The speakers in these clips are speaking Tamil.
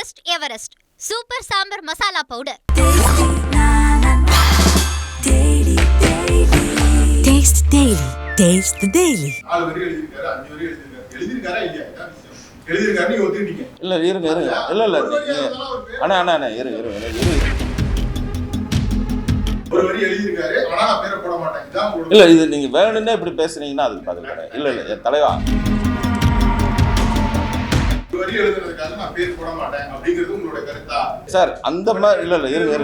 Trust Everest super sambar masala powder. Taste Daily. Taste the Daily. இல்ல இருங்க இல்ல அண்ணா இரு இல்ல இது நீங்க வேணும்னே இப்படி பேசுறீங்கன்னா அதுக்கு பதில் கிடையாது. இல்ல தலைவா சார் அந்த மாதிரி இல்ல இருங்க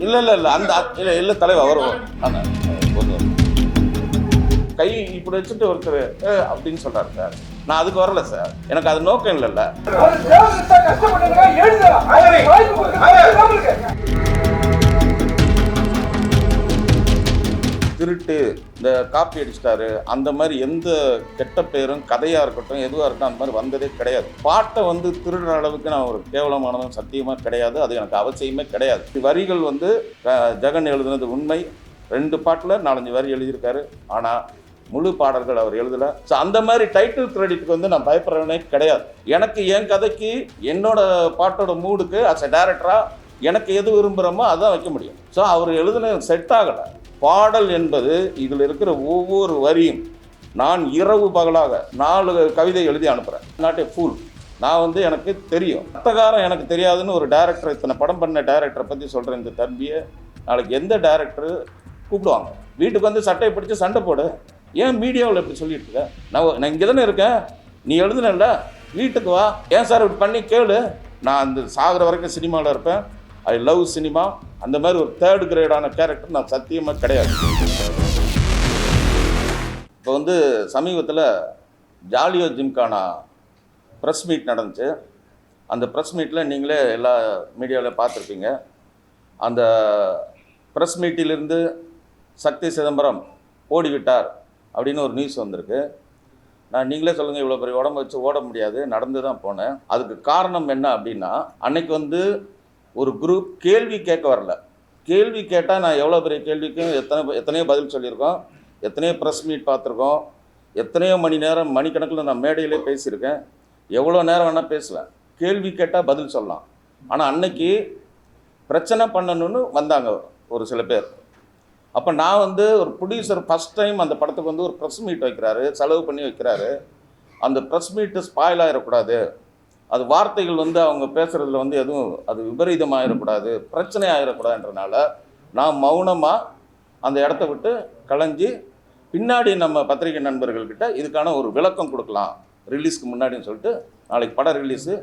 இல்ல அந்த இல்ல தலைவா வரும் கை இப்படி வச்சுட்டு ஒருத்தர் அப்படின்னு சொல்றாரு சார். நான் அதுக்கு வரல சார், எனக்கு அது நோக்கம் இல்லைல்ல. திருட்டு இந்த காப்பி அடிச்சிட்டாரு அந்த மாதிரி எந்த கெட்ட பேரும் கதையா இருக்கட்டும் எதுவாக இருக்கட்டும் அந்த மாதிரி வந்ததே கிடையாது. பாட்டை வந்து திருடுற அளவுக்கு நான் ஒரு கேவலமானதும் சத்தியமாக கிடையாது. அது எனக்கு அவசியமே கிடையாது. வரிகள் வந்து ஜெகன் எழுதுனது உண்மை. 2 பாட்டில் 4-5 வரி எழுதியிருக்காரு. ஆனால் முழு பாடல்கள் அவர் எழுதலை. ஸோ அந்த மாதிரி டைட்டில் கிரெடிட்டுக்கு வந்து நான் பயப்படுறவனே கிடையாது. எனக்கு என் கதைக்கு என்னோட பாட்டோட மூடுக்கு அஸ் எ டைரக்டராக எனக்கு எது விரும்புகிறோமோ அதான் வைக்க முடியும். ஸோ அவர் எழுதுன செட் ஆகலை. பாடல் என்பது இதில் இருக்கிற ஒவ்வொரு வரியும் நான் இரவு பகலாக 4 கவிதை எழுதி அனுப்புகிறேன். Not a fool. நான் வந்து எனக்கு தெரியும். அத்தகாரம் எனக்கு தெரியாதுன்னு ஒரு டைரக்டர், இத்தனை படம் பண்ண டைரக்டரை பற்றி சொல்கிறேன். இந்த தம்பியை நாளைக்கு எந்த டைரக்டரு கூப்பிடுவாங்க, வீட்டுக்கு வந்து சட்டையை பிடிச்சி சண்டை போடு. ஏன் மீடியாவில் எப்படி சொல்லிட்டு இருக்க? நான் இங்கே தானே இருக்கேன், நீ எழுதுனல்ல, வீட்டுக்கு வா. ஏன் சார் இப்படி பண்ணி கேளு. நான் அந்த சாகிற வரைக்கும் சினிமாவில் இருப்பேன். I love cinema. அந்த மாதிரி ஒரு 3rd கிரேடான கேரக்டர் நான் சத்தியமாக கிடையாது. இப்போ வந்து சமீபத்தில் ஜாலியோ ஜிம்கானா ப்ரெஸ் மீட் நடந்துச்சு. அந்த ப்ரெஸ் மீட்டில் நீங்களே எல்லா மீடியாவில் பார்த்துருப்பீங்க. அந்த ப்ரெஸ் மீட்டிலிருந்து சக்தி சிதம்பரம் ஓடிவிட்டார் அப்படின்னு ஒரு நியூஸ் வந்திருக்கு. நீங்களே சொல்லுங்கள், இவ்வளோ பெரிய உடம்பு வச்சு ஓட முடியாது, நடந்து தான் போனேன். அதுக்கு காரணம் என்ன அப்படின்னா, அன்னைக்கு வந்து ஒரு குரூப் கேள்வி கேட்க வரல. கேள்வி கேட்டால் நான் எவ்வளோ பெரிய கேள்விக்கும் எத்தனையோ பதில் சொல்லியிருக்கோம், எத்தனையோ ப்ரெஸ் மீட் பார்த்துருக்கோம், எத்தனையோ மணி நேரம் மணிக்கணக்கில் நான் மேடையிலே பேசியிருக்கேன். எவ்வளோ நேரம் வேணால் பேசலாம், கேள்வி கேட்டால் பதில் சொல்லலாம். ஆனால் அன்னைக்கு பிரச்சனை பண்ணணுன்னு வந்தாங்க ஒரு சில பேர். அப்போ நான் வந்து ஒரு ப்ரொடியூசர் ஃபஸ்ட் டைம் அந்த படத்துக்கு வந்து ஒரு ப்ரெஸ் மீட் வைக்கிறாரு, செலவு பண்ணி வைக்கிறாரு. அந்த ப்ரெஸ் மீட்டு ஸ்பாயில் ஆகிடக்கூடாது, அது வார்த்தைகள் வந்து அவங்க பேசுகிறதுல வந்து எதுவும் அது விபரீதமாகிடக்கூடாது, பிரச்சனை ஆகிடக்கூடாதுன்றனால நான் மௌனமாக அந்த இடத்த விட்டு கலைஞ்சி பின்னாடி நம்ம பத்திரிகை நண்பர்கள்கிட்ட இதுக்கான ஒரு விளக்கம் கொடுக்கலாம் ரிலீஸ்க்கு முன்னாடின்னு சொல்லிட்டு, நாளைக்கு படம் ரிலீஸு,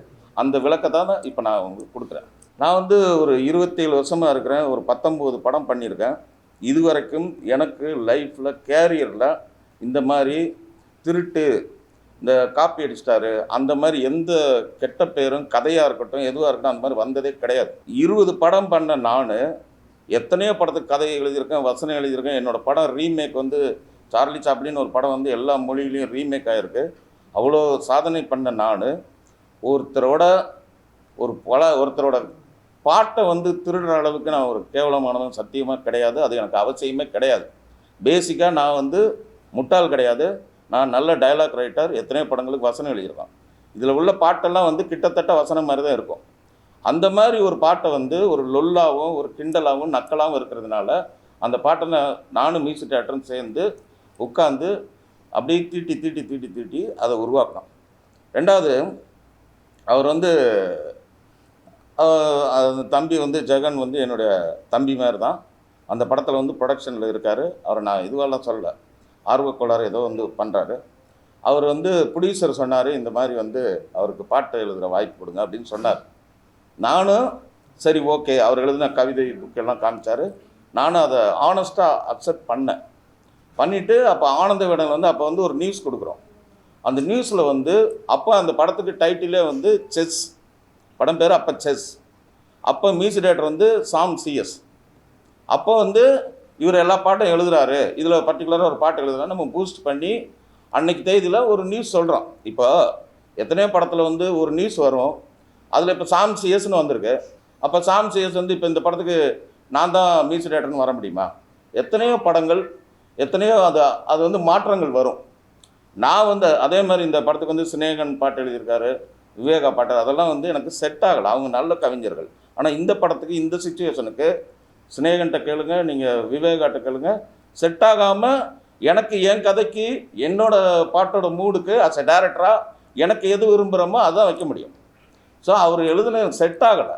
அந்த விளக்கத்தை தான் இப்போ நான் உங்களுக்கு கொடுக்குறேன். நான் வந்து ஒரு 27 வருஷமாக இருக்கிறேன். ஒரு 19 படம் பண்ணியிருக்கேன். இது வரைக்கும் எனக்கு லைஃப்பில் கேரியரில் இந்த மாதிரி திருட்டு இந்த காப்பி அடிச்சிட்டாரு அந்த மாதிரி எந்த கெட்ட பேரும் கதையாக இருக்கட்டும் எதுவாக இருக்கட்டும் அந்த மாதிரி வந்ததே கிடையாது. 20 படம் பண்ண நான் எத்தனையோ படத்துக்கு கதையை எழுதியிருக்கேன், வசனம் எழுதியிருக்கேன். என்னோடய படம் ரீமேக் வந்து சார்லி சாப்ளின் ஒரு படம் வந்து எல்லா மொழியிலையும் ரீமேக் ஆகிருக்கு. அவ்வளோ சாதனை பண்ண நான் ஒருத்தரோட பாட்டை வந்து திருடுற அளவுக்கு நான் ஒரு கேவலமானதும் சத்தியமாக கிடையாது. அது எனக்கு அவசியமே கிடையாது. பேசிக்காக நான் வந்து முட்டாள் கிடையாது. நான் நல்ல டயலாக் ரைட்டர். எத்தனையோ படங்களுக்கு வசனம் எழுதியிருக்கேன். இதில் உள்ள பாட்டெல்லாம் வந்து கிட்டத்தட்ட வசனம் மாதிரி தான் இருக்கும். அந்த மாதிரி ஒரு பாட்டை வந்து ஒரு லொல்லாகவும் ஒரு கிண்டலாகவும் நக்கலாகவும் இருக்கிறதுனால அந்த பாட்டை நானும் மியூசிக் டேரக்டரும் சேர்ந்து உட்காந்து அப்படியே தீட்டி அதை உருவாக்கணும். 2வது, அவர் வந்து தம்பி வந்து ஜெகன் வந்து என்னுடைய தம்பி மாதிரி தான். அந்த படத்தில் வந்து ப்ரொடக்ஷனில் இருக்கார். அவரை நான் இதுவெல்லாம் சொல்லலை, ஆர்வக்கோளாறு ஏதோ வந்து பண்ணுறாரு. அவர் வந்து ப்ரொடியூசர் சொன்னார், இந்த மாதிரி வந்து அவருக்கு பாட்டு எழுதுகிற வாய்ப்பு கொடுங்க அப்படின்னு சொன்னார். நானும் சரி ஓகே, அவர் எழுதின கவிதை புக்கெல்லாம் காமிச்சார். நானும் அதை ஆனஸ்ட்டாக அக்செப்ட் பண்ணிவிட்டு அப்போ ஆனந்த விகடன் வந்து அப்போ வந்து ஒரு நியூஸ் கொடுக்குறோம். அந்த நியூஸில் வந்து அப்போ அந்த படத்துக்கு டைட்டிலே வந்து செஸ், படம் பேர் அப்போ செஸ். அப்போ மியூசிக் டேரக்டர் வந்து சாம் சிஎஸ். அப்போ வந்து இவர் எல்லா பாட்டும் எழுதுகிறாரு, இதில் பர்டிகுலராக ஒரு பாட்டு எழுதுறாரு. நம்ம பூஸ்ட் பண்ணி அன்னைக்கு தேதியில் ஒரு நியூஸ் சொல்கிறோம். இப்போ எத்தனையோ படத்தில் வந்து ஒரு நியூஸ் வரும், அதில் இப்போ சாம் சிஎஸ்ன்னு வந்திருக்கு. அப்போ சாம் சிஎஸ் வந்து இப்போ இந்த படத்துக்கு நான் தான் மியூசிக் டேரக்டர்னு வர முடியுமா? எத்தனையோ படங்கள், எத்தனையோ அது வந்து மாற்றங்கள் வரும். நான் வந்து அதே மாதிரி இந்த படத்துக்கு வந்து சினேகன் பாட்டு எழுதியிருக்காரு, விவேகா பாட்டு அதெல்லாம் வந்து எனக்கு செட் ஆகலை. அவங்க நல்ல கவிஞர்கள். ஆனால் இந்த படத்துக்கு இந்த சுச்சுவேஷனுக்கு சினேகன்ட்ட கேளுங்க, நீங்கள் விவேகாட்ட கேளுங்க, செட் ஆகாமல் எனக்கு என் கதைக்கு என்னோட பாட்டோட மூடுக்கு அஸ் எ டேரக்டராக எனக்கு எது விரும்புகிறோமோ அதான் வைக்க முடியும். ஸோ அவர் எழுதுன செட் ஆகலை.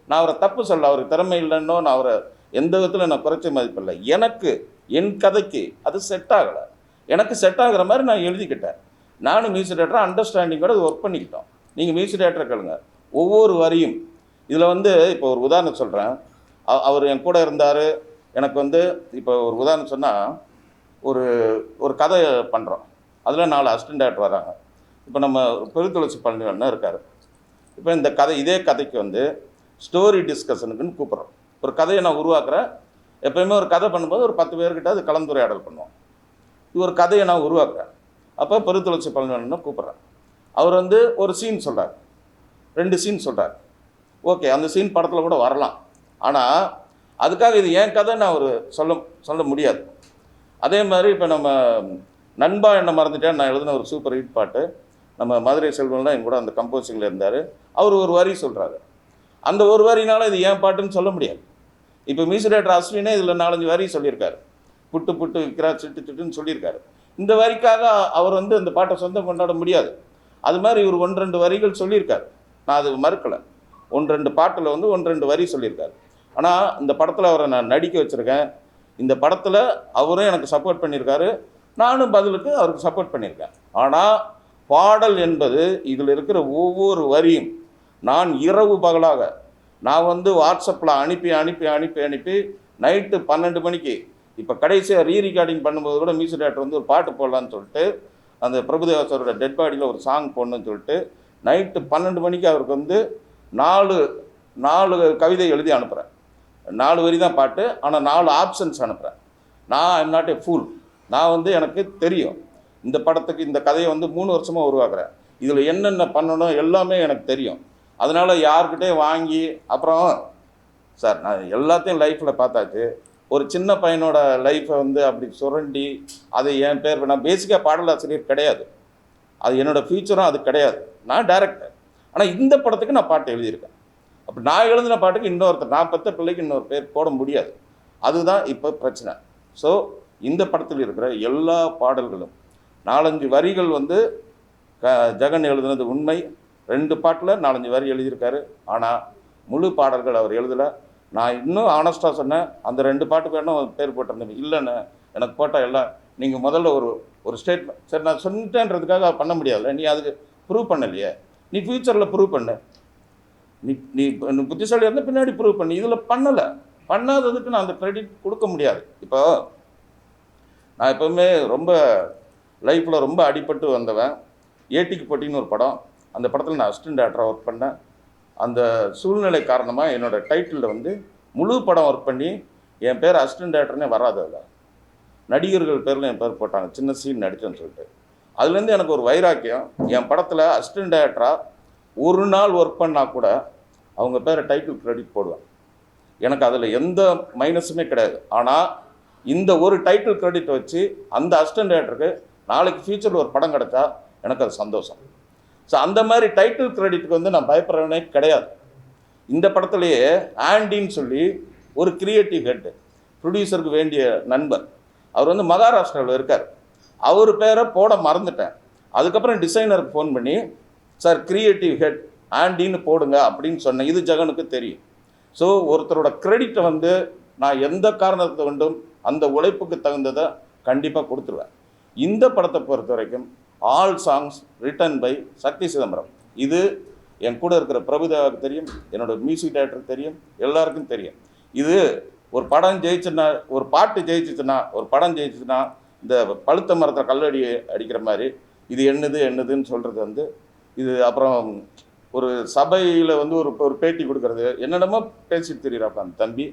நான் அவரை தப்பு சொல்ல, அவருக்கு திறமை இல்லைன்னோ நான் அவரை எந்த விதத்தில் நான் குறைச்ச மதிப்பில்லை. எனக்கு என் கதைக்கு அது செட் ஆகலை. எனக்கு செட் ஆகிற மாதிரி நான் எழுதிக்கிட்டேன். நானும் மியூசிக் டேரக்டராக அண்டர்ஸ்டாண்டிங்கோட ஒர்க் பண்ணிக்கிட்டோம். நீங்கள் மியூசிக் டேரக்டரை கேளுங்க, ஒவ்வொரு வரியும் இதில் வந்து இப்போ ஒரு உதாரணம் சொல்கிறேன். அவர் என் கூட இருந்தார். எனக்கு வந்து இப்போ ஒரு உதாரணம் சொன்னால், ஒரு ஒரு கதை பண்ணுறோம், அதில் 4 அசிஸ்டன்ட் டேரக்டர் வராங்க. இப்போ நம்ம பெருத்துளசி பழனிவண்ணன் இருக்கார். இப்போ இந்த கதை இதே கதைக்கு வந்து ஸ்டோரி டிஸ்கஷனுக்குன்னு கூப்பிட்றோம். ஒரு கதையை நான் உருவாக்குறேன். எப்போயுமே ஒரு கதை பண்ணும்போது ஒரு 10 பேர்கிட்ட அது கலந்துரையாடல் பண்ணுவோம். இது ஒரு கதையை நான் உருவாக்குறேன். அப்போ பெருத்துளசி பழனிவண்ணனை கூப்பிட்றேன். அவர் வந்து ஒரு சீன் சொல்கிறார், 2 சீன் சொல்கிறார். ஓகே, அந்த சீன் படத்தில் கூட வரலாம். ஆனால் அதுக்காக இது ஏன் கதை நான் ஒரு சொல்ல முடியாது. அதே மாதிரி இப்போ நம்ம நண்பா என்ன மறந்துட்டேன் நான் எழுதின ஒரு சூப்பர் ஹிட் பாட்டு, நம்ம மதுரை செல்வன்லாம் என் கூட அந்த கம்போசிங்கில் இருந்தார். அவர் ஒரு வரி சொல்கிறாரு. அந்த ஒரு வரினால இது ஏன் பாட்டுன்னு சொல்ல முடியாது. இப்போ மியூசிக் டேரக்டர் அஸ்வினே இதில் 4-5 வரி சொல்லியிருக்காரு. புட்டு புட்டு விற்கிறா சிட்டு சிட்டுன்னு சொல்லியிருக்காரு. இந்த வரிக்காக அவர் வந்து அந்த பாட்டை சொந்தம் கொண்டாட முடியாது. அது மாதிரி இவர் 1-2 வரிகள் சொல்லியிருக்காரு. நான் அது மறுக்கலை. 1-2 பாட்டில் வந்து 1-2 வரி சொல்லியிருக்காரு. ஆனால் இந்த படத்தில் அவரை நான் நடிக்க வச்சுருக்கேன். இந்த படத்தில் அவரும் எனக்கு சப்போர்ட் பண்ணியிருக்காரு, நானும் பதிலுக்கு அவருக்கு சப்போர்ட் பண்ணியிருக்கேன். ஆனால் பாடல் என்பது இதில் இருக்கிற ஒவ்வொரு வரியும் நான் இரவு பகலாக நான் வந்து வாட்ஸ்அப்பில் அனுப்பி நைட்டு 12 மணிக்கு இப்போ கடைசியாக ரீரெக்கார்டிங் பண்ணும்போது கூட மியூசிக் டேரக்டர் வந்து ஒரு பாட்டு போடலான்னு சொல்லிட்டு அந்த பிரபுதேவா சாரோட டெட் பாடியில் ஒரு சாங் போடணும்னு சொல்லிட்டு நைட்டு 12 மணிக்கு அவருக்கு வந்து 4 கவிதை எழுதி அனுப்புகிறேன். 4 வரி தான் பாட்டு, ஆனால் 4 ஆப்ஷன்ஸ் அனுப்புகிறேன். நான் ஐம் நாட் ஏ ஃபூல். நான் வந்து எனக்கு தெரியும் இந்த படத்துக்கு இந்த கதையை வந்து 3 வருஷமாக உருவாக்குறேன். இதில் என்னென்ன பண்ணணும் எல்லாமே எனக்கு தெரியும். அதனால் யார்கிட்டே வாங்கி அப்புறம் சார் நான் எல்லாத்தையும் லைஃப்பில் பார்த்தாச்சு. ஒரு சின்ன பையனோட லைஃப்பை வந்து அப்படி சுரண்டி அதை என் பேர் நான் பேசிக்காக பாடலாசிரியர் கிடையாது. அது என்னோடய ஃபியூச்சரும் அது கிடையாது. நான் டைரக்டர். ஆனால் இந்த படத்துக்கு நான் பாட்டு எழுதியிருக்கேன். அப்போ நான் எழுதின பாட்டுக்கு இன்னொருத்தர், நான் பெற்ற பிள்ளைக்கு இன்னொரு பேர் போட முடியாது. அதுதான் இப்போ பிரச்சனை. ஸோ இந்த படத்தில் இருக்கிற எல்லா பாடல்களும் 4-5 வரிகள் வந்து ஜெகன் எழுதுனது உண்மை. 2 பாட்டில் 4-5 வரி எழுதியிருக்காரு. ஆனால் முழு பாடல்கள் அவர் எழுதலை. நான் இன்னும் ஆனஸ்ட்டாக சொன்னேன், அந்த 2 பாட்டுக்கு வேணும் பேர் போட்டிருந்தேன். இல்லைன்னு எனக்கு போட்டால் எல்லாம் நீங்கள் முதல்ல ஒரு ஸ்டேட்மெண்ட் சரி நான் சொன்னிட்டேன்றதுக்காக பண்ண முடியாதுல்ல, நீ அதுக்கு ப்ரூவ் பண்ணலையே, நீ ஃப்யூச்சரில் ப்ரூவ் பண்ண, நீ புத்திசாலி இருந்தால் பின்னாடி ப்ரூவ் பண்ணி இதில் பண்ணாததுக்கு நான் அந்த கிரெடிட் கொடுக்க முடியாது. இப்போ நான் எப்போவுமே ரொம்ப லைஃப்பில் ரொம்ப அடிபட்டு வந்தவன். ஏட்டிக்கு போட்டின்னு ஒரு படம், அந்த படத்தில் நான் அசிஸ்டன்ட் டேரக்டராக ஒர்க் பண்ணேன். அந்த சூழ்நிலை காரணமாக என்னோடய டைட்டிலில் வந்து முழு படம் ஒர்க் பண்ணி என் பேர் அசிஸ்டன்ட் டேரக்டர்னே வராது. அதில் நடிகர்கள் பேரில் என் பேர் போட்டாங்க, சின்ன சீன் நடித்தேன்னு சொல்லிட்டு. அதுலேருந்து எனக்கு ஒரு வைராக்கியம். என் படத்தில் அசிஸ்டன்ட் டேரக்டராக ஒரு நாள் ஒர்க் பண்ணால் கூட அவங்க பேரை டைட்டில் கிரெடிட் போடுவேன். எனக்கு அதில் எந்த மைனஸுமே கிடையாது. ஆனால் இந்த ஒரு டைட்டில் கிரெடிட் வச்சு அந்த அசிஸ்டன்ட் டேரக்டருக்கு நாளைக்கு ஃபியூச்சரில் ஒரு படம் கிடச்சா எனக்கு அது சந்தோஷம். ஸோ அந்த மாதிரி டைட்டில் கிரெடிட்டுக்கு வந்து நான் பயப்படுறவனே கிடையாது. இந்த படத்துலையே ஆண்டின்னு சொல்லி ஒரு கிரியேட்டிவ் ஹெட், ப்ரொடியூசருக்கு வேண்டிய நண்பர், அவர் வந்து மகாராஷ்டிராவில் இருக்கார். அவர் பேரை போட மறந்துட்டேன். அதுக்கப்புறம் டிசைனருக்கு ஃபோன் பண்ணி சார் கிரியேட்டிவ் ஹெட் ஆண்டின்னு போடுங்க அப்படின்னு சொன்னேன். இது ஜெகனுக்கு தெரியும். ஸோ ஒருத்தரோட கிரெடிட்டை வந்து நான் எந்த காரணத்தை கொண்டும் அந்த உழைப்புக்கு தகுந்ததை கண்டிப்பாக கொடுத்துருவேன். இந்த படத்தை பொறுத்த வரைக்கும் ஆல் சாங்ஸ் ரிட்டன் பை சக்தி சிதம்பரம். இது என் கூட இருக்கிற பிரபுதேவாவுக்கு தெரியும், என்னோடய மியூசிக் டைரக்டருக்கு தெரியும், எல்லாருக்கும் தெரியும். இது ஒரு படம் ஜெயிச்சுன்னா, ஒரு பாட்டு ஜெயிச்சுச்சுன்னா, ஒரு படம் ஜெயிச்சுன்னா இந்த பழுத்த மரத்தை கல்லடி அடிக்கிற மாதிரி இது என்னதுன்னு சொல்கிறது வந்து இது. அப்புறம் ஒரு சபையில் வந்து ஒரு பேட்டி கொடுக்கறது என்னென்னமோ பேசிட்டு தெரியுறாப்பா அந்த தம்பி.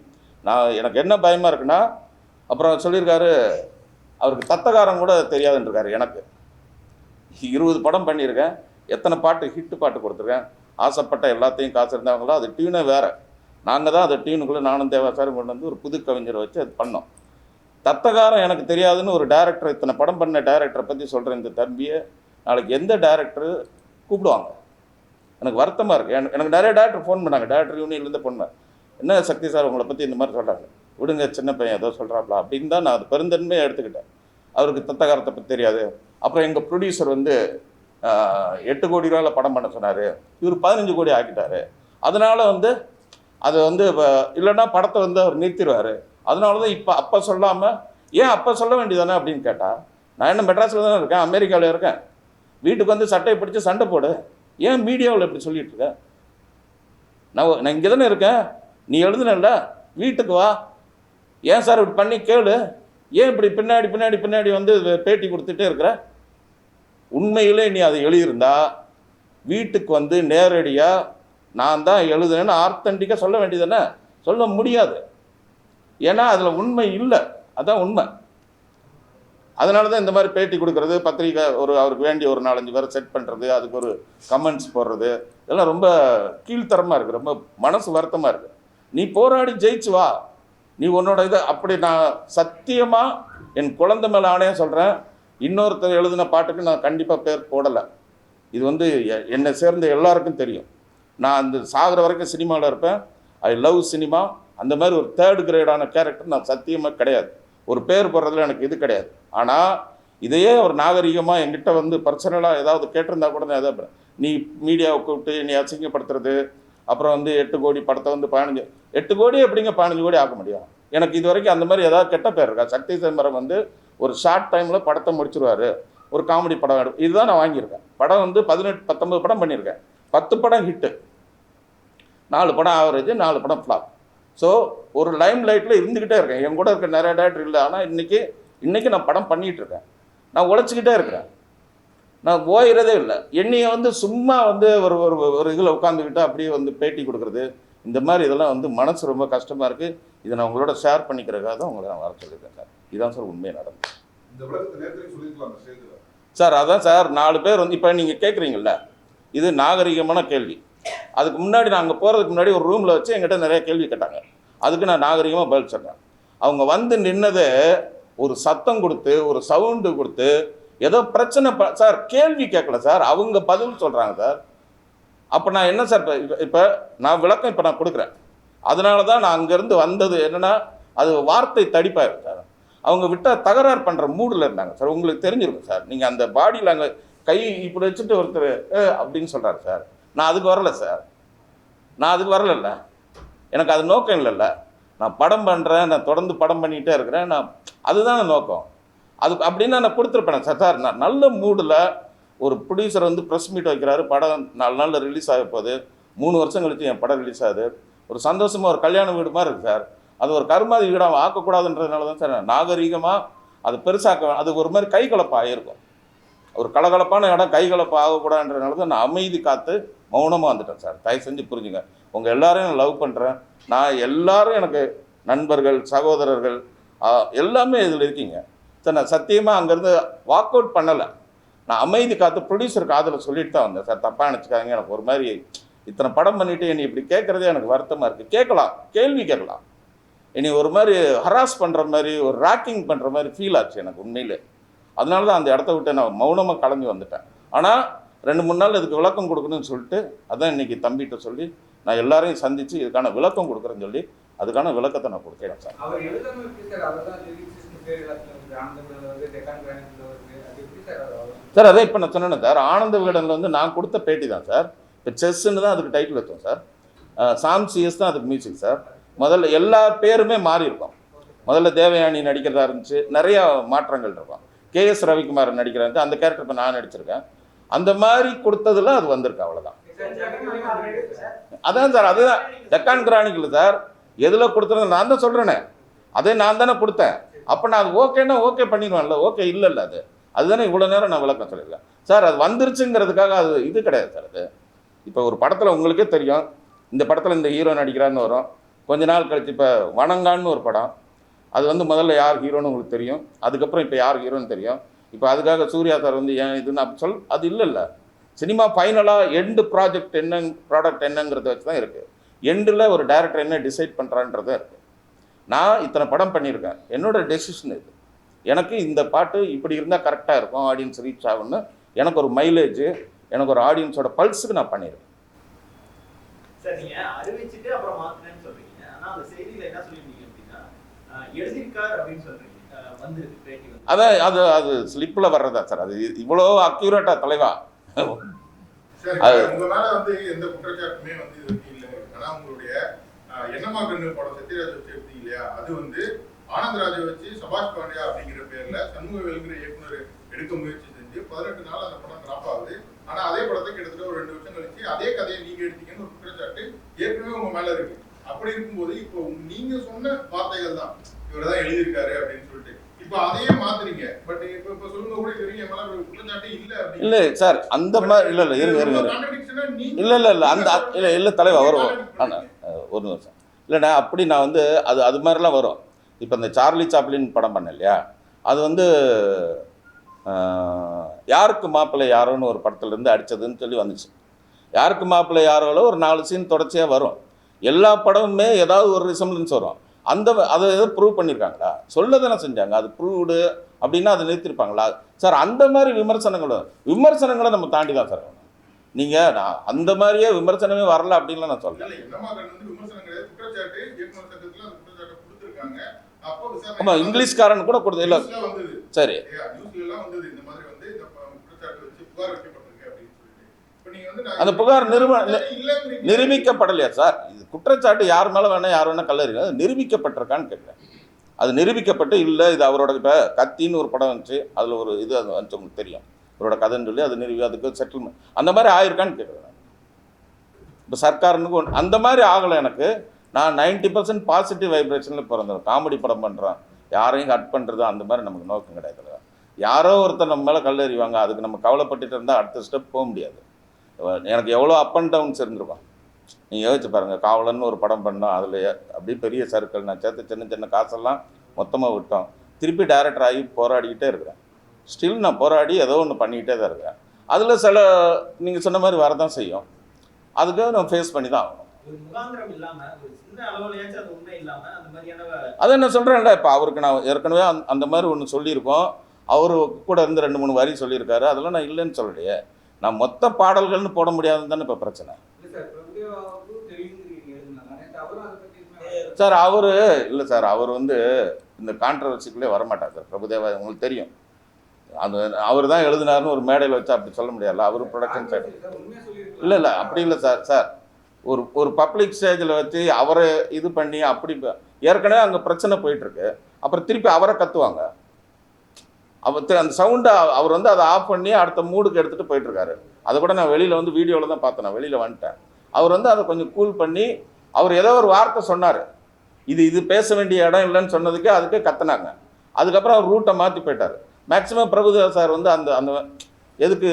எனக்கு என்ன பயமாக இருக்குன்னா, அப்புறம் சொல்லியிருக்காரு அவருக்கு தத்தகாரம் கூட தெரியாதுன்றிருக்காரு. எனக்கு 20 படம் பண்ணியிருக்கேன், எத்தனை பாட்டு ஹிட்டு பாட்டு கொடுத்துருக்கேன், ஆசைப்பட்ட எல்லாத்தையும் காசு இருந்தவங்களோ அது டியூனே வேறு. நாங்கள் தான் அதை டியூனுக்குள்ளே நானும் தேவாசாரம் கொண்டு வந்து ஒரு புது கவிஞரை வச்சு அது பண்ணோம். தத்தகாரம் எனக்கு தெரியாதுன்னு ஒரு டைரக்டர், இத்தனை படம் பண்ண டைரக்டரை பற்றி சொல்கிறேன். இந்த தம்பியை நாளைக்கு எந்த டைரக்டரு கூப்பிடுவாங்க? எனக்கு வருத்தமாக இருக்குது. எனக்கு நிறைய டேரக்டர் ஃபோன் பண்ணாங்க, டேரக்டர் யூனியன்லேருந்து ஃபோன் பண்ணேன். என்ன சக்தி சார் உங்களை பற்றி இந்த மாதிரி சொல்கிறாங்க, விடுங்க சின்ன பையன் ஏதோ சொல்கிறாப்ல அப்படின்னு தான் நான் அது பெருந்தன்மையாக எடுத்துக்கிட்டேன். அவருக்கு தத்தகாரத்தை பற்றி தெரியாது. அப்புறம் எங்கள் ப்ரொடியூசர் வந்து 8 கோடி ரூபாயில் படம் பண்ண சொன்னார், இவர் 15 கோடி ஆக்கிட்டார். அதனால் வந்து அது வந்து இல்லைன்னா படத்தை வந்து அவர் நிறுத்திடுவார். அதனால தான் இப்போ அப்போ சொல்லாமல் ஏன் அப்போ சொல்ல வேண்டியதானே அப்படின்னு கேட்டால், நான் என்ன மெட்ராஸில் தானே இருக்கேன், அமெரிக்காவில் இருக்கேன், வீட்டுக்கு வந்து சட்டையை பிடிச்சி சண்டை போடு, ஏன் மீடியாவில் இப்படி சொல்லிட்டு இருக்கேன்? நான் இங்கே தானே இருக்கேன், நீ எழுதுனல்ல, வீட்டுக்கு வா, ஏன் சார் இப்படி பண்ணி கேளு, ஏன் இப்படி பின்னாடி பின்னாடி பின்னாடி வந்து பேட்டி கொடுத்துட்டே இருக்கிற? உண்மையிலே நீ அதை எழுதியிருந்தா வீட்டுக்கு வந்து நேரடியாக நான் தான் எழுதுனேன்னு ஆர்த்தண்டிக்காக சொல்ல வேண்டியதானே? சொல்ல முடியாது, ஏன்னா அதில் உண்மை இல்லை, அதான் உண்மை. அதனால தான் இந்த மாதிரி பேட்டி கொடுக்கறது, பத்திரிக்கை அவருக்கு வேண்டிய ஒரு 4-5 பேரை செட் பண்ணுறது, அதுக்கு ஒரு கமெண்ட்ஸ் போடுறது, இதெல்லாம் ரொம்ப கீழ்த்தரமாக இருக்குது, ரொம்ப மனசு வருத்தமாக இருக்குது. நீ போராடி ஜெயிச்சு வா, நீ உன்னோட இதை அப்படி. நான் சத்தியமாக என் குழந்தை மேலே ஆணையாக சொல்கிறேன், இன்னொருத்தர் எழுதின பாட்டுக்கு நான் கண்டிப்பாக பேர் போடலை. இது வந்து என்னை சேர்ந்த எல்லாருக்கும் தெரியும். நான் அந்த சாகிற வரைக்கும் சினிமாவில் இருப்பேன், ஐ லவ் சினிமா. அந்த மாதிரி ஒரு 3rd கிரேடான கேரக்டர் நான் சத்தியமாக கிடையாது. ஒரு பேர் போடுறதுல எனக்கு இது கிடையாது. ஆனால் இதையே ஒரு நாகரிகமாக என்கிட்ட வந்து பர்சனலாக ஏதாவது கேட்டிருந்தா கூட நான் எதாவது நீ மீடியாவை கூப்பிட்டு நீ அசிங்கப்படுத்துறது, அப்புறம் வந்து 8 கோடி படத்தை வந்து 8 கோடி எப்படிங்க 15 கோடி ஆக்க முடியும்? எனக்கு இது வரைக்கும் அந்த மாதிரி ஏதாவது கெட்ட பேர் இருக்கா? சக்தி சிதம்பரம் வந்து ஒரு ஷார்ட் டைமில் படத்தை முடிச்சிருவார், ஒரு காமெடி படம் இதுதான் நான் வாங்கியிருக்கேன். படம் வந்து 18-19 படம் பண்ணியிருக்கேன், 10 படம் ஹிட்டு, 4 படம் ஆவரேஜ், 4 படம் ஃப்ளாப். ஸோ ஒரு லைம் லைட்டில் இருந்துக்கிட்டே இருக்கேன். என் கூட இருக்க நிறைய டேரக்டர் இல்லை, ஆனால் இன்றைக்கி நான் படம் பண்ணிகிட்ருக்கேன், நான் உழைச்சிக்கிட்டே இருக்கிறேன், நான் ஓயிறதே இல்லை. என்னையை வந்து சும்மா வந்து ஒரு ஒரு ஒரு இதில் உட்காந்துக்கிட்டு அப்படியே வந்து பேட்டி கொடுக்குறது, இந்த மாதிரி இதெல்லாம் வந்து மனசு ரொம்ப கஷ்டமாக இருக்குது. இதை நான் உங்களோட ஷேர் பண்ணிக்கிறதுக்காக தான் உங்களை நான் வர சொல்லியிருக்கேன் சார். இதுதான் சார் உண்மையை நடந்தது சார். அதான் சார் 4 பேர் வந்து இப்போ நீங்கள் கேட்குறீங்கள, இது நாகரிகமான கேள்வி. அதுக்கு முன்னாடி நான் அங்கே போகிறதுக்கு முன்னாடி ஒரு ரூமில் வச்சு என்கிட்ட நிறைய கேள்வி கேட்டாங்க, அதுக்கு நான் நாகரிகமாக பதில் சொல்கிறேன். அவங்க வந்து நின்னதை ஒரு சத்தம் கொடுத்து ஒரு சவுண்டு கொடுத்து ஏதோ பிரச்சனை சார், கேள்வி கேட்கல சார், அவங்க பதில் சொல்கிறாங்க சார். அப்போ நான் என்ன சார் இப்போ நான் விளக்கம் இப்போ நான் கொடுக்குறேன். அதனால தான் நான் அங்கேருந்து வந்தது என்னென்னா, அது வார்த்தை தடிப்பாயிரும் சார். அவங்க விட்டால் தகராறு பண்ணுற மூடில் இருந்தாங்க சார். உங்களுக்கு தெரிஞ்சிருக்கும் சார், நீங்கள் அந்த பாடியில் அங்கே கை இப்படி வச்சுட்டு ஒருத்தர் அப்படின்னு சொல்கிறாரு சார். நான் அதுக்கு வரலை சார், நான் அதுக்கு வரலைல்ல, எனக்கு அது நோக்கம் இல்லைல்ல. நான் படம் பண்ணுறேன், நான் தொடர்ந்து படம் பண்ணிகிட்டே இருக்கிறேன், நான் அதுதான் நோக்கம். அதுக்கு அப்படின்னா நான் கொடுத்துருப்பேன் சார். சார் நான் நல்ல மூடில் ஒரு ப்ரொடியூசர் வந்து ப்ரெஸ் மீட் வைக்கிறாரு, படம் 4 நாளில் ரிலீஸ் ஆக போகுது, 3 வருஷம் கழிச்சு என் படம் ரிலீஸ் ஆகுது, ஒரு சந்தோஷமாக ஒரு கல்யாண வீடு மாதிரி இருக்குது சார். அது ஒரு கருமாதி வீடாக ஆக்கக்கூடாதுன்றதுனால தான் சார் நாகரீகமாக அது பெருசாக்க, அது ஒரு மாதிரி கைகலப்பாக இருக்கும். ஒரு கலகலப்பான இடம் கைகலப்பாக ஆகக்கூடாதுன்றதுனால தான் நான் அமைதி காத்து மௌனமாக வந்துட்டேன் சார். தயவு செஞ்சு புரிஞ்சுங்க. உங்கள் எல்லாரையும் நான் லவ் பண்ணுறேன். நான் எல்லாரும் எனக்கு நண்பர்கள், சகோதரர்கள் எல்லாமே இதில் இருக்கீங்க சார். நான் சத்தியமாக அங்கேருந்து வாக் அவுட் பண்ணலை, நான் அமைதி காத்து ப்ரொடியூசருக்கு ஆதரவு சொல்லிட்டு தான் வந்தேன் சார். தப்பாக நினச்சிக்காங்க. எனக்கு ஒரு மாதிரி இத்தனை படம் பண்ணிவிட்டு என்னை இப்படி கேட்குறதே எனக்கு வருத்தமாக இருக்குது. கேட்கலாம், கேள்வி கேட்கலாம், என்னை ஒரு மாதிரி ஹராஸ் பண்ணுற மாதிரி, ஒரு ராக்கிங் பண்ணுற மாதிரி ஃபீல் ஆச்சு எனக்கு உண்மையிலே. அதனால தான் அந்த இடத்த விட்டு நான் மௌனமாக கிளம்பி வந்துட்டேன். ஆனால் 2-3 நாள் இதுக்கு விளக்கம் கொடுக்கணும்னு சொல்லிட்டு அதான் இன்றைக்கி தம்பிகிட்ட சொல்லி நான் எல்லாரையும் சந்தித்து இதுக்கான விளக்கம் கொடுக்குறேன்னு சொல்லி அதுக்கான விளக்கத்தை நான் கொடுக்குறேன் சார். சார் அதே இப்போ நான் சொன்னேன் சார், ஆனந்த விகடனில் வந்து நான் கொடுத்த பேட்டி தான் சார். இப்போ செஸ்ன்னு தான் அதுக்கு டைட்டில் வச்சோம் சார். சாம் சிஎஸ் தான் அதுக்கு மியூசிக் சார். முதல்ல எல்லா பேருமே மாறி இருக்கும். முதல்ல தேவயானி நடிக்கிறதா இருந்துச்சு, நிறையா மாற்றங்கள் இருக்கும். KS ரவிக்குமார் நடிக்கிறாரு, அந்த கேரக்டர் இப்போ நான் நடிச்சிருக்கேன். அந்த மாதிரி கொடுத்ததில் அது வந்திருக்கு, அவ்வளோதான். அதான் சார், அதுதான் டெக்கான் கிரானிக்கல் சார். எதில் கொடுத்துருந்தேன் நான் தான் சொல்கிறேனே, அதே நான் தானே கொடுத்தேன். அப்போ நான் அது ஓகேன்னா ஓகே பண்ணிடுவேன்ல, ஓகே இல்லைல்ல, அதுதானே இவ்வளோ நேரம் நான் விளக்கம் சொல்லியிருக்கேன் சார். அது வந்துருச்சுங்கிறதுக்காக அது இது கிடையாது சார். அது இப்போ ஒரு படத்தில் உங்களுக்கே தெரியும், இந்த படத்தில் இந்த ஹீரோ நடிக்கிறான்னு வரும், கொஞ்ச நாள் கழிச்சு இப்போ வணங்கான்னு ஒரு படம், அது வந்து முதல்ல யார் ஹீரோன்னு உங்களுக்கு தெரியும், அதுக்கப்புறம் இப்போ யார் ஹீரோன்னு தெரியும். இப்போ அதுக்காக சூர்யா சார் வந்து ஏன் இதுன்னு அப்படி அது இல்லைல்ல. சினிமா ஃபைனலாக எண்டு ப்ராடக்ட் என்னங்கிறத வச்சு தான் இருக்குது. எண்டில் ஒரு டைரக்டர் என்ன டிசைட் பண்ணுறான்றதான் இருக்குது. நான் இத்தனை படம் பண்ணியிருக்கேன், என்னோடய டெசிஷன் இது. எனக்கு இந்த பாட்டு இப்படி இருந்தால் கரெக்டாக இருக்கும், ஆடியன்ஸ் ரீச் ஆகும்னு எனக்கு ஒரு மைலேஜ், எனக்கு ஒரு ஆடியன்ஸோட பல்ஸுக்கு நான் பண்ணியிருக்கேன். சார் நீங்க அறிவிச்சிட்டு அப்புறம் மாத்தினேன்னு சொல்றீங்க. ஆனா அந்த செய்தியில என்ன சொல்லிருந்தீங்க அப்படின்னா எழுதிருக்கார் அப்படின்னு சொல்றீங்க. வந்து பேட்டி வந்து அதான் அது அது ஸ்லிப்பில் வர்றதா சார்? அது இவ்வளோ அக்யூரேட்டா தலைவா? சரி, உங்க மேல வந்து எந்த குற்றச்சாட்டுமே வந்து இது வரைக்கும் இல்லை. ஆனா உங்களுடைய என்னமா கண்ணு படம் சத்யராஜ் வச்சு எடுத்தீங்க இல்லையா, அது வந்து ஆனந்தராஜை வச்சு சபாஷ் பாண்டியா அப்படிங்கிற பேர்ல சண்முகவேலுங்கிற இயக்குனர் எடுக்க முயற்சி செஞ்சு 18 நாள் அந்த படம் டிராப் ஆகுது. ஆனா அதே படத்தை கிட்டத்தட்ட ஒரு 2 வருஷம் கழிச்சு அதே கதையை நீங்க எடுத்தீங்கன்னு ஒரு குற்றச்சாட்டு ஏற்கனவே உங்க மேல இருக்கு. அப்படி இருக்கும்போது இப்போ நீங்க சொன்ன வார்த்தைகள் தான் இவர்தான் எழுதியிருக்காரு அப்படின்னு சொல்லிட்டு இப்ப அதையே மாத்துறீங்க. பட் இப்ப சொல்லுங்க கூட தெரியும் என் மேல குற்றச்சாட்டு இல்ல அப்படின்னு. இல்லை சார், அந்த மாதிரி இல்லை இருங்க இல்லை அந்த தலைவா வரும் ஒரு நிமிஷம். இல்லைண்ணா, அப்படி நான் வந்து அது மாதிரிலாம் வரும். இப்போ இந்த சார்லி சாப்ளின் படம் பண்ண இல்லையா, அது வந்து யாருக்கு மாப்பிள்ளை யாரோன்னு ஒரு படத்துலேருந்து அடித்ததுன்னு சொல்லி வந்துச்சு. யாருக்கு மாப்பிள்ளை யாரோவில் ஒரு 4 சீன் தொடர்ச்சியாக வரும். எல்லா படமுமே ஏதாவது ஒரு ரிசம்பிளன்ஸ் வரும். அதை எதோ ப்ரூவ் பண்ணியிருக்காங்களா? சொல்ல தானே செஞ்சாங்க. அது ப்ரூவ்டு அப்படின்னா அதை நிறுத்திருப்பாங்களா சார்? அந்த மாதிரி விமர்சனங்களை நம்ம தாண்டி தான் சார். நீங்கள் நான் அந்த மாதிரியே விமர்சனமே வரல அப்படின்லாம் நான் சொல்கிறேன். ஆமாம், இங்கிலீஷ்காரன் கூட கொடுத்து இல்லை. சரி, அந்த புகார் நிரூபிக்கப்படலையா சார்? இது குற்றச்சாட்டு யார் மேலே வேணால் யார் வேணால் கல்லறிங்க, அது நிரூபிக்கப்பட்டிருக்கான்னு கேட்குறேன். அது நிரூபிக்கப்பட்டு இல்லை, இது அவரோட இப்போ கத்தின்னு ஒரு படம் வந்துச்சு, அதில் ஒரு இது அது வந்துச்சு, உங்களுக்கு தெரியும், அவரோட கதைன்னு சொல்லி அது அதுக்கு செட்டில்மெண்ட் அந்த மாதிரி ஆயிருக்கான்னு கேட்குறேன். இப்போ சர்க்காரனுக்கு அந்த மாதிரி ஆகலை எனக்கு. நான் 90% பாசிட்டிவ் வைப்ரேஷனில் பிறந்தேன். காமெடி படம் பண்ணுறேன், யாரையும் கட் பண்ணுறது அந்த மாதிரி நமக்கு நோக்கம் கிடையாது. யாரோ ஒருத்தர் நம்ம மேலே கல்லறிவாங்க, அதுக்கு நம்ம கவலைப்பட்டுட்டு இருந்தால் அடுத்த ஸ்டெப் போக முடியாது. எனக்கு எவ்வளோ அப் அண்ட் டவுன்ஸ் இருந்திருக்கும். நீங்கள் யோசிச்சு பாருங்கள், காவலன்னு ஒரு படம் பண்ணோம், அதில் அப்படியே பெரிய சர்க்கிள் நான் சேர்த்து சின்ன சின்ன காசெல்லாம் மொத்தமாக விட்டோம். திருப்பி டைரக்டர் ஆகி போராடிக்கிட்டே இருக்கிறேன். ஸ்டில் நான் போராடி ஏதோ ஒன்று பண்ணிக்கிட்டே தான் இருக்கிறேன். அதில் சில நீங்கள் சொன்ன மாதிரி வரதான் செய்யும். அதுக்காக நம்ம ஃபேஸ் பண்ணி தான் ஆகணும். அதை என்ன சொல்கிறேன்ல, இப்போ அவருக்கு நான் ஏற்கனவே அந்த மாதிரி ஒன்று சொல்லியிருக்கோம். அவரு கூட இருந்து 2-3 வரி சொல்லியிருக்காரு, அதெல்லாம் நான் இல்லைன்னு சொல்லலையே. நான் மொத்த பாடல்கள்னு போட முடியாதுன்னு தானே இப்போ பிரச்சனை சார். அவர் இல்லை சார், அவர் வந்து இந்த கான்ட்ரவர்சிக்குள்ளே வரமாட்டார் சார். பிரபுதேவா உங்களுக்கு தெரியும், அது அவர் தான் எழுதினார்னு ஒரு மேடையில் வச்சு அப்படி சொல்ல முடியாதுல்ல. அவர் ப்ரொடக்ஷன் சைடு இல்லை அப்படி இல்லை சார். ஒரு பப்ளிக் ஸ்டேஜில் வச்சு அவரை இது பண்ணி அப்படி ஏற்கனவே அங்கே பிரச்சனை போயிட்டுருக்கு. அப்புறம் திருப்பி அவரை கத்துவாங்க. அந்த சவுண்டை அவர் வந்து அதை ஆஃப் பண்ணி அடுத்த மூடுக்கு எடுத்துகிட்டு போயிட்டுருக்காரு. அதை கூட நான் வெளியில் வந்து வீடியோவில் தான் பார்த்தேன், நான் வெளியில் வந்துட்டேன். அவர் வந்து அதை கொஞ்சம் கூல் பண்ணி அவர் ஏதோ ஒரு வார்த்தை சொன்னார், இது பேச வேண்டிய இடம் இல்லைன்னு சொன்னதுக்கு அதுக்கு கத்துனாங்க. அதுக்கப்புறம் அவர் ரூட்டை மாற்றி போயிட்டார். மேக்ஸிமம் பிரபுதேவா சார் வந்து அந்த அந்த எதுக்கு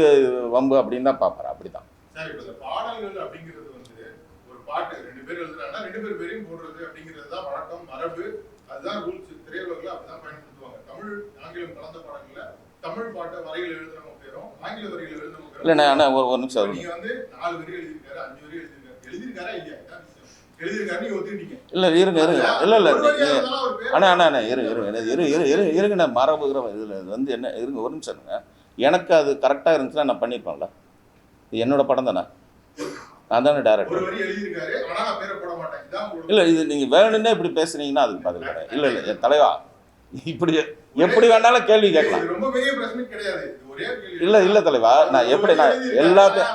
வம்பு அப்படின்னு தான் பார்ப்பார். அப்படி தான் சார். இப்போ இந்த பாடல்கள் அப்படிங்கிறது வந்து ஒரு பாட்டு 2 பேர் எழுதுறாங்கன்னா 2 பேர் பேரையும் போடுறது அப்படிங்கிறது தான் வழக்கம், மரபு, அதுதான் ரூல்ஸ். திரையுலகில் அப்படிதான் பயன்படுத்துவாங்க. தமிழ் ஆங்கிலம் கலந்த பாடல்கள்ல தமிழ் பாட்டை வரிகள் எழுதுறவங்க பேரும் ஆங்கில வரிகள் எழுதுறவங்க பேரும். இல்லை நான் ஒரு நிமிஷம், நீங்க வந்து 4 வரி எழுதியிருக்காரு, 5 வரி எழுதியிருக்காரா இல்லையா? எழுதியிருக்காரு, நீங்க ஒத்துக்கிட்டீங்க. இல்லை இருங்க அண்ணா இருங்க நான் மரபுகிற இதில் வந்து என்ன இருங்க ஒரு நிமிஷம் இருங்க. எனக்கு அது கரெக்டாக இருந்துச்சுன்னா நான் பண்ணியிருப்பேன்ல. இது என்னோட படம் தானே, நான் தானே டேரக்டர். இல்லை இது நீங்கள் வேணும்னே இப்படி பேசுனீங்கன்னா அதுக்கு பதில் கிடையாது. இல்லை தலைவா, இப்படி எப்படி வேணாலும் கேள்வி கேட்கலாம். இல்லை தலைவா, நான் எப்படி நான் எல்லாத்தையும்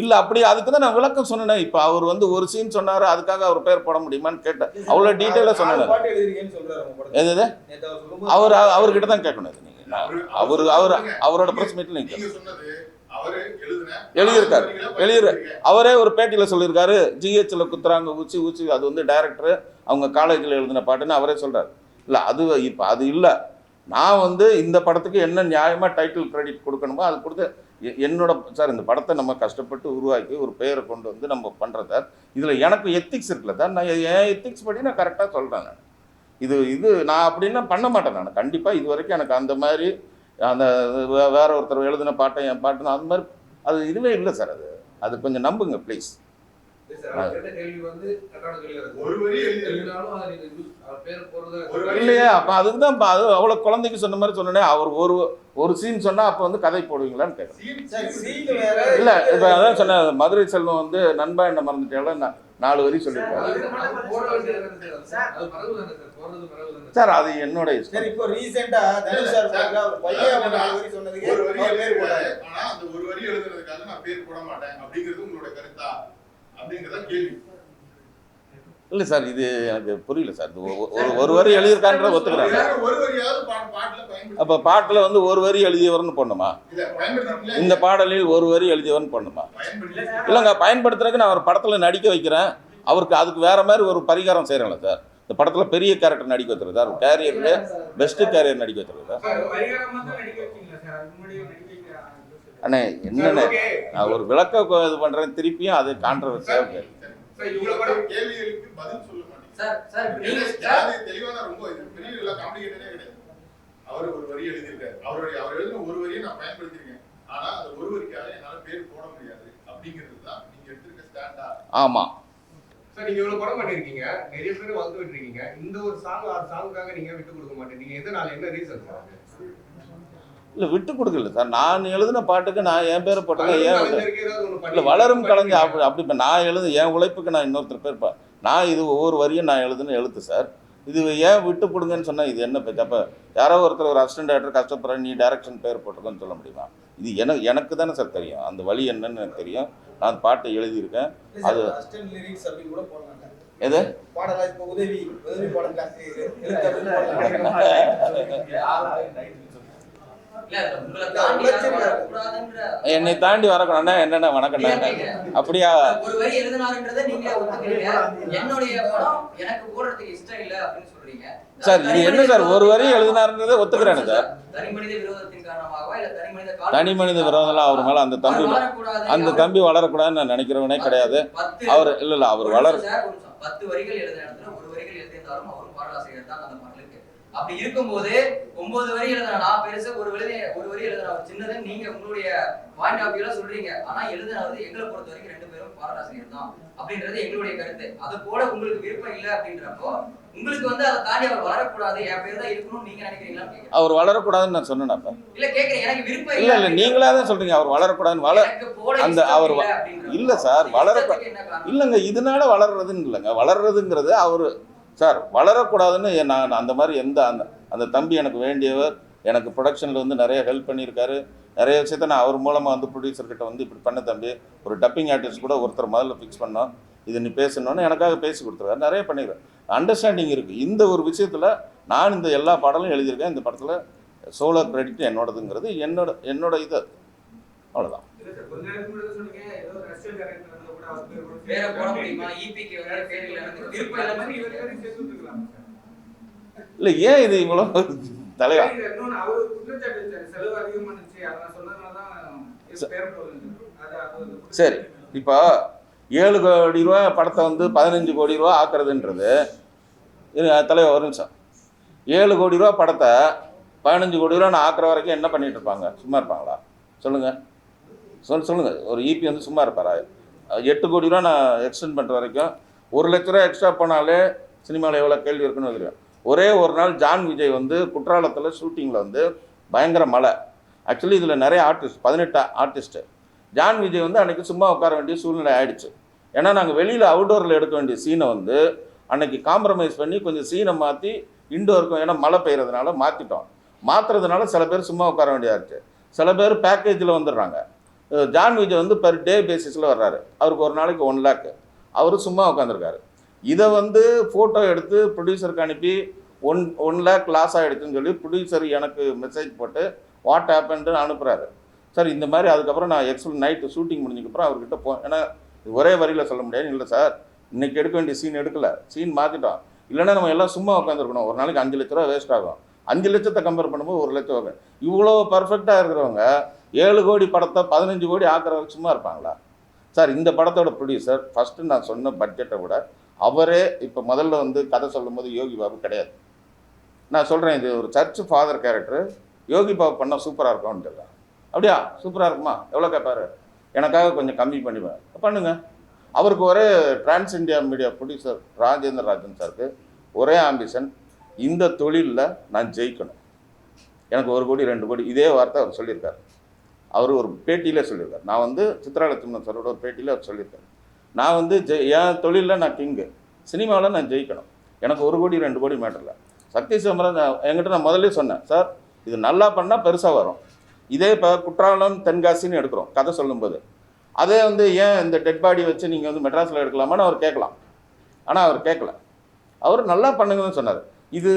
இல்லை அப்படி அதுக்கு தான் நான் விளக்கம் சொன்னேன். இப்போ அவர் வந்து ஒரு சீன் சொன்னார், அதுக்காக அவர் பேர் போட முடியுமான்னு கேட்டேன். அவ்வளோ டீட்டெயிலாக சொன்னேன். எது அவர்கிட்ட தான் கேட்கணும். இது நீங்கள் அவரோட ப்ரெஸ் மீட்டில் நீங்கள் எழுதியிருக்காரு. அவரே ஒரு பேட்டியில் சொல்லியிருக்காரு, ஜிஹெச்சில் குத்துறாங்க ஊச்சி அது வந்து டைரக்டரு அவங்க காலேஜில் எழுதின பாட்டுன்னு அவரே சொல்கிறார். இல்லை அது இப்போ அது இல்லை. நான் வந்து இந்த படத்துக்கு என்ன நியாயமாக டைட்டில் கிரெடிட் கொடுக்கணுமோ அது கொடுத்து என்னோட சார் இந்த படத்தை நம்ம கஷ்டப்பட்டு உருவாக்கி ஒரு பெயரை கொண்டு வந்து நம்ம பண்ணுறோம் சார். இதில் எனக்கு எத்திக்ஸ் இருக்குல்ல சார், நான் என் எத்திக்ஸ் படி நான் கரெக்டாக சொல்கிறேன். நான் இது நான் அப்படின்னா பண்ண மாட்டேன். நான் கண்டிப்பாக இது வரைக்கும் எனக்கு அந்த மாதிரி அந்த வேற ஒருத்தர் எழுதின பாட்டை என் பாட்டுன்னு அந்த மாதிரி அது இதுவே இல்லை சார். அது கொஞ்சம் நம்புங்க ப்ளீஸ். ஒரு வரி இல்லையா? அப்போ அதுக்கு தான் அது அவ்வளோ குழந்தைக்கு சொன்ன மாதிரி சொன்னேனே. அவர் ஒரு சீன் சொன்னால் அப்போ வந்து கதை போடுவீங்களான்னு கேட்குறேன். இல்லை, இப்போ அதான் சொன்னேன், மதுரை செல்வம் வந்து நண்பா என்ன மறந்துட்டேன் 4 வரி சொல்லியிருக்காரு சார். அது என்னோட இஷ்டம். இப்போ ரீசெண்டா தனுஷ் சார் ஒரு பையன் ஒரு 4 வரி சொன்னதுக்கு ஒரு வரி பேர் போடாது. ஆனா அந்த ஒரு வரி எழுதுறதுக்காக நான் பேர் போட மாட்டேன் அப்படிங்கிறது உங்களோட கருத்தா அப்படிங்கறத கேள்வி. இல்லை சார், இது எனக்கு புரியல சார். ஒரு வரி எழுதியிருக்கான்ற ஒத்துக்கிறாங்க. ஒரு வரியாவது பாட்டுல பயன்படுத்தி அப்போ பாட்டில் வந்து ஒரு வரி எழுதியவர்னு போடணுமா? இல்ல பயன்படுத்தி இந்த பாடலில் ஒரு வரி எழுதியவர்னு போடணுமா? இல்லைங்க, பயன்படுத்துறதுக்கு நான் அவர் படத்தில் நடிக்க வைக்கிறேன். அவருக்கு அதுக்கு வேற மாதிரி ஒரு பரிகாரம் செய்கிறேன்ல சார். இந்த படத்தில் பெரிய கேரக்டர் நடிக்க வச்சுருது சார். கேரியருக்கு பெஸ்ட்டு கேரியர் நடிக்க வச்சுருது சார். அண்ணே என்னண்ணே, நான் ஒரு விளக்க இது பண்ணுறேன், திருப்பியும் அது கான்ட்ரவர்சியாக கேள்விகளுக்கு பதில் சொல்ல மாட்டேங்குது. தெளிவான ரொம்ப இது பெரிய எல்லாம் காம்ப்ளிகேட்டடே கிடையாது. அவர் ஒரு வரி எழுதியிருக்காரு. அவர் எழுதின ஒரு வரியை நான் பயன்படுத்திருக்கேன். ஆனா அந்த ஒரு வரிக்காக என்னால பேர் போட முடியாது அப்படிங்கிறது தான் நீங்க எடுத்திருக்க ஸ்டாண்டா. ஆமாம் சார், நீங்க இவ்வளவு படம் பண்ணிருக்கீங்க, நிறைய பேர் வந்து விட்டுருக்கீங்க. இந்த ஒரு சாங்குக்காக நீங்க விட்டு கொடுக்க மாட்டேங்க. எதனால, என்ன ரீசன் சார்? இல்லை, விட்டு கொடுக்கல சார். நான் எழுதின பாட்டுக்கு நான் என் பேரை போட்டேன். ஏன் இல்லை, வளரும் கலைஞர் அப்படி இப்போ நான் என் உழைப்புக்கு நான் இன்னொருத்தர் பேர் நான் இது ஒவ்வொரு வரியும் நான் எழுதுன எழுத்து சார். இது ஏன் விட்டு கொடுங்கன்னு சொன்னால் இது என்ன பேச்சு? அப்போ யாரோ ஒருத்தர் ஒரு அசிஸ்டன்ட் டைரக்டர் கஷ்டப்படுற நீ டைரக்ஷன் பேர் போட்டிருக்கோன்னு சொல்ல முடியுமா? இது எனக்கு தானே சார் தெரியும், அந்த வழி என்னன்னு எனக்கு தெரியும். நான் பாட்டை எழுதியிருக்கேன். அது எது என்னை தாண்டி வரக்கூடாது. என்னென்ன வணக்கண்ணா, அப்படியா? ஒரு வரி எழுதினாருன்றதை நீங்களே ஒத்துக்கிறீங்க. என்னுடைய படம் எனக்கு போடுறதுக்கு இஷ்டம் இல்லை அப்படின்னு சொல்றீங்க சார். இது என்ன சார், ஒரு வரி எழுதினாருன்றதை ஒத்துக்கிறேன்னு சார். தனி மனித விரோதத்தின் காரணமாகவா இல்ல தனி மனித விரோதம்லாம் அவர் மேல அந்த தம்பி வளரக்கூடாதுன்னு நான் நினைக்கிறவனே கிடையாது. அவர் இல்ல அவர் வளர 10 வரிகள் எழுதின இடத்துல ஒரு வரிகள் எழுதியிருந்தாலும் அவரும் பாடலாசிரியர் தான் அந்த பாடலுக்கு. அப்படி இருக்கும்போது 9 வரி எழுதுன நான் பெருசு, ஒரு வரி எழுதுன அவர் சின்னதுன்னு நீங்க உங்களுடைய பாயிண்ட் ஆஃப் வியூல சொல்றீங்க. ஆனா எழுதுனது எங்களை பொறுத்த வரைக்கும் 2 பேரும் பாடலாசிரியர் தான் அப்படின்றது எங்களுடைய கருத்து. அது போல உங்களுக்கு விருப்பம் இல்லை அப்படின்றப்போ உங்களுக்கு வந்து அதை தாண்டி அவர் வளரக்கூடாது, என் பேர் தான் இருக்கணும்னு நீங்க நினைக்கிறீங்களா? அவர் வளரக்கூடாதுன்னு நான் சொன்னேன். இல்ல கேக்குறேன், எனக்கு விருப்பம் இல்ல இல்ல நீங்களே தான் சொல்றீங்க அவர் வளரக்கூடாதுன்னு. அந்த அவர் இல்ல சார், இல்லைங்க, இதனால வளர்றதுன்னு இல்லைங்க. வளர்றதுங்கிறது அவரு சார் வளரக்கூடாதுன்னு நான் அந்த மாதிரி அந்த தம்பி எனக்கு வேண்டியவர். எனக்கு ப்ரொடக்ஷனில் வந்து நிறைய ஹெல்ப் பண்ணியிருக்காரு. நிறைய விஷயத்த நான் அவர் மூலமாக வந்து ப்ரொடியூசர்கிட்ட வந்து இப்படி பண்ண தம்பி, ஒரு டப்பிங் ஆர்டிஸ்ட் கூட ஒருத்தர் முதல்ல ஃபிக்ஸ் பண்ணோம், இது நீ பேசணுன்னு எனக்காக பேசி கொடுத்துருவாரு. நிறைய பண்ணிடுறேன், அண்டர்ஸ்டாண்டிங் இருக்குது. இந்த ஒரு விஷயத்தில் நான் இந்த எல்லா பாடலும் எழுதியிருக்கேன். இந்த படத்தில் சோலோ கிரெடிட் என்னோடதுங்கிறது என்னோட இது. அவ்வளோதான். இல்லை, ஏன் இது இவ்வளோ தலைவா? சரி, இப்போ 7 கோடி ரூபா படத்தை வந்து 15 கோடி ரூபா ஆக்குறதுன்றது தலைவா ஒரு நிமிஷம். 7 கோடி ரூபா படத்தை 15 கோடி ரூபா நான் ஆக்குற வரைக்கும் என்ன பண்ணிட்டு இருப்பாங்க? சும்மா இருப்பாங்களா? சொல்லுங்கள் சொல்லுங்கள். ஒரு ஈபி வந்து சும்மா இருப்பாரா? 8 கோடி ரூபா நான் எக்ஸ்டெண்ட் பண்ணுற வரைக்கும் 1 லட்ச ரூபா எக்ஸ்ட்ரா போனாலே சினிமாவில் எவ்வளோ கேள்வி இருக்குன்னு தெரியும். ஒரே ஒரு நாள் ஜான் விஜய் வந்து குற்றாலத்தில் ஷூட்டிங்கில் வந்து பயங்கர மழை. ஆக்சுவலி இதில் நிறைய ஆர்டிஸ்ட் 18 ஆர்டிஸ்ட்டு. ஜான் விஜய் வந்து அன்றைக்கி சும்மா உட்கார வேண்டிய சூழ்நிலை ஆயிடுச்சு. ஏன்னா நாங்கள் வெளியில் அவுட்டோரில் எடுக்க வேண்டிய சீனை வந்து அன்றைக்கி காம்ப்ரமைஸ் பண்ணி கொஞ்சம் சீனை மாற்றி இன்டோருக்கும், ஏன்னா மழை பெய்யறதுனால மாற்றிட்டோம். மாற்றுறதுனால சில பேர் சும்மா உட்கார வேண்டியதாச்சு, சில பேர் பேக்கேஜில் வந்துடுறாங்க. ஜான் விஜய் வந்து பெர் டே பேசிஸில் வர்றாரு. அவருக்கு ஒரு நாளைக்கு 1 லேக், அவர் சும்மா உட்காந்துருக்காரு. இதை வந்து ஃபோட்டோ எடுத்து ப்ரொடியூசருக்கு அனுப்பி 1 லேக் லாஸ் ஆகிடுச்சுன்னு சொல்லி ப்ரொடியூசர் எனக்கு மெசேஜ் போட்டு வாட் ஹேப்பன்னு அனுப்புகிறாரு. சார் இந்த மாதிரி அதுக்கப்புறம் நான் எக்ஸல் நைட்டு ஷூட்டிங் முடிஞ்சதுக்கப்புறம் அவர்கிட்ட ஏன்னா ஒரே வரியில் சொல்ல முடியாது. இல்லை சார், இன்றைக்கி எடுக்க வேண்டிய சீன் எடுக்கலை, சீன் மாற்றிட்டோம், இல்லைன்னா நம்ம எல்லாம் சும்மா உட்காந்துருக்கணும். ஒரு நாளைக்கு 5 லட்ச ரூபா வேஸ்ட் ஆகும். 5 லட்சத்தை கம்பேர் பண்ணும்போது 1 லட்சம் ஆகும். இவ்வளோ பர்ஃபெக்டாக இருக்கிறவங்க 7 கோடி படத்தை 15 கோடி ஆக்குறவங்க சும்மா இருப்பாங்களா? சார் இந்த படத்தோட ப்ரொடியூசர் ஃபஸ்ட்டு நான் சொன்ன பட்ஜெட்டை விட அவரே இப்போ முதல்ல வந்து கதை சொல்லும் போது யோகி பாபு கிடையாது. நான் சொல்கிறேன், இது ஒரு search father character, Yogi Babu பண்ணால் சூப்பராக இருக்கும்னு தெரியல. அப்படியா? சூப்பராக இருக்குமா? எவ்வளோ கேட்பாரு? எனக்காக கொஞ்சம் கம்மி பண்ணிப்பேன், பண்ணுங்க. அவருக்கு ஒரே trans India media producer Rajendra Rajan சாருக்கு ஒரே ஆம்பிஷன், இந்த தொழிலில் நான் ஜெயிக்கணும், எனக்கு 1 கோடி 2 கோடி, இதே வார்த்தை அவர் சொல்லியிருக்காரு. அவர் ஒரு பேட்டியிலே சொல்லியிருக்காரு. நான் வந்து சித்ராலட்சுமணன் சாரோட ஒரு பேட்டியில் அவர் சொல்லியிருக்காரு, நான் வந்து என் தொழிலில் நான் கிங்கு, சினிமாவில் நான் ஜெயிக்கணும், எனக்கு 1 கோடி 2 கோடி மேட்டரில். சக்தி சிதம்பரம் என்கிட்ட நான் முதல்ல சொன்னேன், சார் இது நல்லா பண்ணால் பெருசாக வரும். இதே இப்போ குற்றாலம் தென்காசின்னு எடுக்கிறோம் கதை சொல்லும்போது, அதே வந்து ஏன் இந்த டெட் பாடி வச்சு நீங்கள் வந்து மெட்ராஸில் எடுக்கலாமான்னு அவர் கேட்கலாம். ஆனால் அவர் கேட்கல, அவர் நல்லா பண்ணுங்கன்னு சொன்னார். இது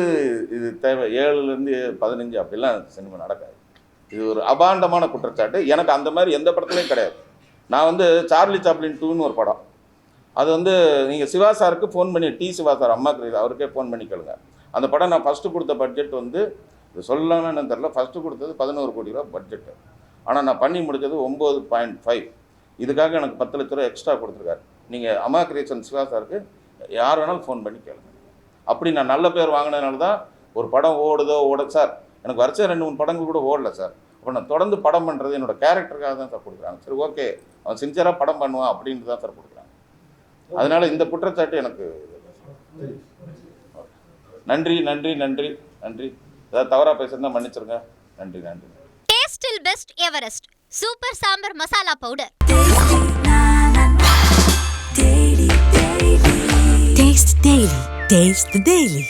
தேவை 7லேருந்து 15 அப்படிலாம் சினிமா நடக்காது. இது ஒரு அபாண்டமான குற்றச்சாட்டு. எனக்கு அந்த மாதிரி எந்த படத்துலையும் கிடையாது. நான் வந்து சார்லி சாப்ளின் 2ன்னு ஒரு படம், அது வந்து நீங்கள் சிவா சாருக்கு ஃபோன் பண்ணி, சிவா சார் அம்மாக்கு அவருக்கே ஃபோன் பண்ணி கேளுங்க. அந்த படம் நான் ஃபஸ்ட்டு கொடுத்த பட்ஜெட் வந்து, இது சொல்லலாம்னு என்னன்னு தெரில, ஃபஸ்ட்டு கொடுத்தது 11 கோடி ரூபா பட்ஜெட்டு. ஆனால் நான் பண்ணி முடித்தது 9.5. இதுக்காக எனக்கு 10 லட்ச ரூபா எக்ஸ்ட்ரா கொடுத்துருக்காரு. நீங்கள் அம்மா கிரியேஷன் சிவா சாருக்கு யார் வேணாலும் ஃபோன் பண்ணி கேளுங்க. அப்படி நான் நல்ல பேர் வாங்கினதுனால தான் ஒரு படம் ஓட சார், எனக்கு வருஷம் 2-3 படங்கள் கூட ஓடல சார். அப்போ நான் தொடர்ந்து படம் பண்ணுறது என்னோட கேரக்டருக்காக தான் சார் கொடுக்குறாங்க. சரி ஓகே, அவன் சின்சியராக படம் பண்ணுவான் அப்படின்ட்டு தான் சார் கொடுக்குறாங்க. அதனால இந்த குற்றச்சாட்டு எனக்கு நன்றி நன்றி நன்றி நன்றி. ஏதாவது தவறாக பேசுறதா மன்னிச்சிருங்க. நன்றி நன்றி. டேஸ்டில் best Everest super sambar masala powder. Taste Daily. Taste the Daily.